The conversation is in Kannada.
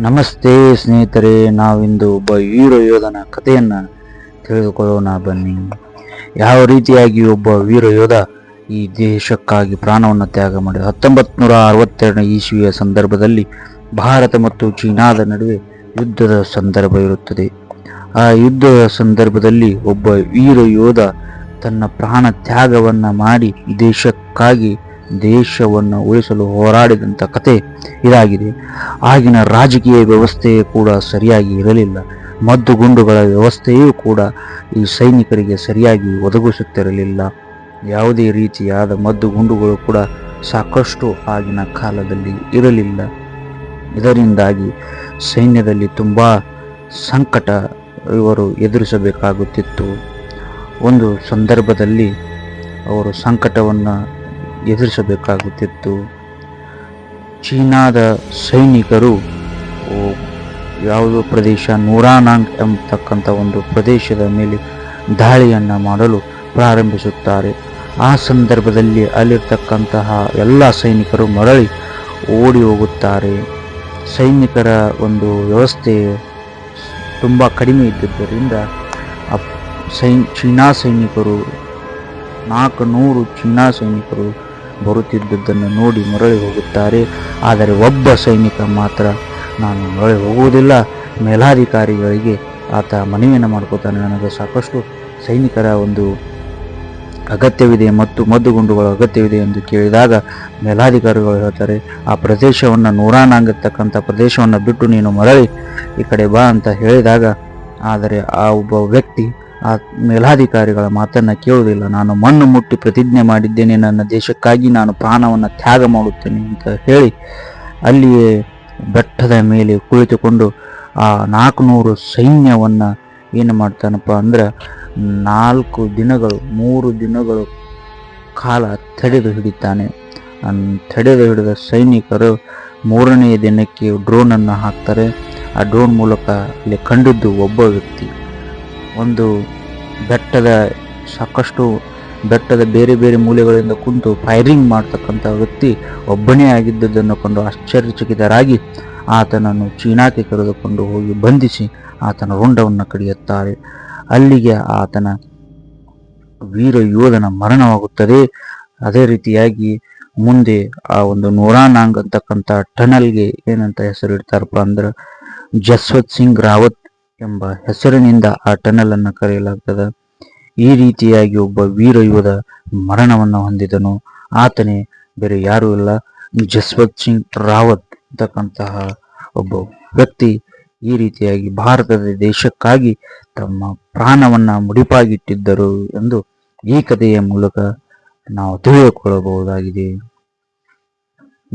ನಮಸ್ತೆ ಸ್ನೇಹಿತರೆ, ನಾವಿಂದು ಒಬ್ಬ ವೀರ ಯೋಧನ ಕಥೆಯನ್ನ ತಿಳಿದುಕೊಳ್ಳೋಣ ಬನ್ನಿ. ಯಾವ ರೀತಿಯಾಗಿ ಒಬ್ಬ ವೀರ ಯೋಧ ಈ ದೇಶಕ್ಕಾಗಿ ಪ್ರಾಣವನ್ನು ತ್ಯಾಗ ಮಾಡಿದ. 1962 ಇಸವಿಯ ಸಂದರ್ಭದಲ್ಲಿ ಭಾರತ ಮತ್ತು ಚೀನಾದ ನಡುವೆ ಯುದ್ಧದ ಸಂದರ್ಭ ಇರುತ್ತದೆ. ಆ ಯುದ್ಧದ ಸಂದರ್ಭದಲ್ಲಿ ಒಬ್ಬ ವೀರ ಯೋಧ ತನ್ನ ಪ್ರಾಣ ತ್ಯಾಗವನ್ನ ಮಾಡಿ ದೇಶಕ್ಕಾಗಿ ದೇಶವನ್ನು ಉಳಿಸಲು ಹೋರಾಡಿದಂಥ ಕತೆ ಇದಾಗಿದೆ. ಆಗಿನ ರಾಜಕೀಯ ವ್ಯವಸ್ಥೆಯೇ ಕೂಡ ಸರಿಯಾಗಿ ಇರಲಿಲ್ಲ. ಮದ್ದುಗುಂಡುಗಳ ವ್ಯವಸ್ಥೆಯೂ ಕೂಡ ಈ ಸೈನಿಕರಿಗೆ ಸರಿಯಾಗಿ ಒದಗಿಸುತ್ತಿರಲಿಲ್ಲ. ಯಾವುದೇ ರೀತಿಯಾದ ಮದ್ದುಗುಂಡುಗಳು ಕೂಡ ಸಾಕಷ್ಟು ಆಗಿನ ಕಾಲದಲ್ಲಿ ಇರಲಿಲ್ಲ. ಇದರಿಂದಾಗಿ ಸೈನ್ಯದಲ್ಲಿ ತುಂಬ ಸಂಕಟ ಇವರು ಎದುರಿಸಬೇಕಾಗುತ್ತಿತ್ತು. ಒಂದು ಸಂದರ್ಭದಲ್ಲಿ ಅವರು ಸಂಕಟವನ್ನು ಎದುರಿಸಬೇಕಾಗುತ್ತಿತ್ತು. ಚೀನಾದ ಸೈನಿಕರು ಯಾವುದೋ ಪ್ರದೇಶ ನೂರಾನಾಂಗ್ ಎಂಬತಕ್ಕಂಥ ಒಂದು ಪ್ರದೇಶದ ಮೇಲೆ ದಾಳಿಯನ್ನು ಮಾಡಲು ಪ್ರಾರಂಭಿಸುತ್ತಾರೆ. ಆ ಸಂದರ್ಭದಲ್ಲಿ ಅಲ್ಲಿರ್ತಕ್ಕಂತಹ ಎಲ್ಲ ಸೈನಿಕರು ಮರಳಿ ಓಡಿ ಹೋಗುತ್ತಾರೆ. ಸೈನಿಕರ ಒಂದು ವ್ಯವಸ್ಥೆ ತುಂಬ ಕಡಿಮೆ ಇದ್ದುದರಿಂದ ಚೀನಾ ಸೈನಿಕರು 400 ಚೀನಾ ಸೈನಿಕರು ಬರುತ್ತಿದ್ದುದನ್ನು ನೋಡಿ ಮರಳಿ ಹೋಗುತ್ತಾರೆ. ಆದರೆ ಒಬ್ಬ ಸೈನಿಕ ಮಾತ್ರ ನಾನು ಮರಳಿ ಹೋಗುವುದಿಲ್ಲ, ಮೇಲಾಧಿಕಾರಿಗಳಿಗೆ ಆತ ಮನವಿಯನ್ನು ಮಾಡ್ಕೋತಾನೆ. ನನಗೆ ಸಾಕಷ್ಟು ಸೈನಿಕರ ಒಂದು ಅಗತ್ಯವಿದೆ ಮತ್ತು ಮದ್ದುಗುಂಡುಗಳ ಅಗತ್ಯವಿದೆ ಎಂದು ಕೇಳಿದಾಗ ಮೇಲಾಧಿಕಾರಿಗಳು ಹೇಳ್ತಾರೆ, ಆ ಪ್ರದೇಶವನ್ನು ನೂರಾನಾಂಗಿರ್ತಕ್ಕಂಥ ಪ್ರದೇಶವನ್ನು ಬಿಟ್ಟು ನೀನು ಮರಳಿ ಈ ಕಡೆ ಬಾ ಅಂತ ಹೇಳಿದಾಗ, ಆದರೆ ಆ ಒಬ್ಬ ವ್ಯಕ್ತಿ ಆ ಮೇಲಾಧಿಕಾರಿಗಳ ಮಾತನ್ನು ಕೇಳುವುದಿಲ್ಲ. ನಾನು ಮಣ್ಣು ಮುಟ್ಟಿ ಪ್ರತಿಜ್ಞೆ ಮಾಡಿದ್ದೇನೆ, ನನ್ನ ದೇಶಕ್ಕಾಗಿ ನಾನು ಪ್ರಾಣವನ್ನು ತ್ಯಾಗ ಮಾಡುತ್ತೇನೆ ಅಂತ ಹೇಳಿ ಅಲ್ಲಿಯೇ ಬೆಟ್ಟದ ಮೇಲೆ ಕುಳಿತುಕೊಂಡು ಆ 400 ಸೈನ್ಯವನ್ನು ಏನು ಮಾಡ್ತಾನಪ್ಪ ಅಂದ್ರೆ 3 ದಿನಗಳು ಕಾಲ ತಡೆದು ಹಿಡಿತಾನೆ. ತಡೆದು ಹಿಡಿದ ಸೈನಿಕರು 3ನೇ ದಿನಕ್ಕೆ ಡ್ರೋನನ್ನು ಹಾಕ್ತಾರೆ. ಆ ಡ್ರೋನ್ ಮೂಲಕ ಅಲ್ಲಿ ಕಂಡಿದ್ದು ಒಬ್ಬ ವ್ಯಕ್ತಿ, ಒಂದು ಬೆಟ್ಟದ ಬೇರೆ ಬೇರೆ ಮೂಲೆಗಳಿಂದ ಕುಂತು ಫೈರಿಂಗ್ ಮಾಡ್ತಕ್ಕಂಥ ವ್ಯಕ್ತಿ ಒಬ್ಬನೇ ಆಗಿದ್ದುದನ್ನು ಕಂಡು ಆಶ್ಚರ್ಯಚಕಿತರಾಗಿ ಆತನನ್ನು ಚೀನಾಕ್ಕೆ ಕರೆದುಕೊಂಡು ಹೋಗಿ ಬಂಧಿಸಿ ಆತನ ರುಂಡವನ್ನು ಕಡಿಯುತ್ತಾರೆ. ಅಲ್ಲಿಗೆ ಆತನ ವೀರ ಯೋಧನ ಮರಣವಾಗುತ್ತದೆ. ಅದೇ ರೀತಿಯಾಗಿ ಮುಂದೆ ಆ ಒಂದು ನೂರಾನಾಂಗ್ ಅಂತಕ್ಕಂಥ ಟನಲ್ಗೆ ಏನಂತ ಹೆಸರಿಡ್ತಾರಪ್ಪ ಅಂದ್ರೆ ಜಸ್ವಂತ್ ಸಿಂಗ್ ರಾವತ್ ಎಂಬ ಹೆಸರಿನಿಂದ ಆ ಟನಲ್ ಅನ್ನು ಕರೆಯಲಾಗ್ತದೆ. ಈ ರೀತಿಯಾಗಿ ಒಬ್ಬ ವೀರ ಯೋಧ ಮರಣವನ್ನು ಹೊಂದಿದನು. ಆತನೇ ಬೇರೆ ಯಾರೂ ಇಲ್ಲ, ಜಸ್ವಂತ್ ಸಿಂಗ್ ರಾವತ್ ಅಂತಕ್ಕಂತಹ ಒಬ್ಬ ವ್ಯಕ್ತಿ ಈ ರೀತಿಯಾಗಿ ಭಾರತದ ದೇಶಕ್ಕಾಗಿ ತಮ್ಮ ಪ್ರಾಣವನ್ನ ಮುಡಿಪಾಗಿಟ್ಟಿದ್ದರು ಎಂದು ಈ ಕಥೆಯ ಮೂಲಕ ನಾವು ತಿಳಿದುಕೊಳ್ಳಬಹುದಾಗಿದೆ.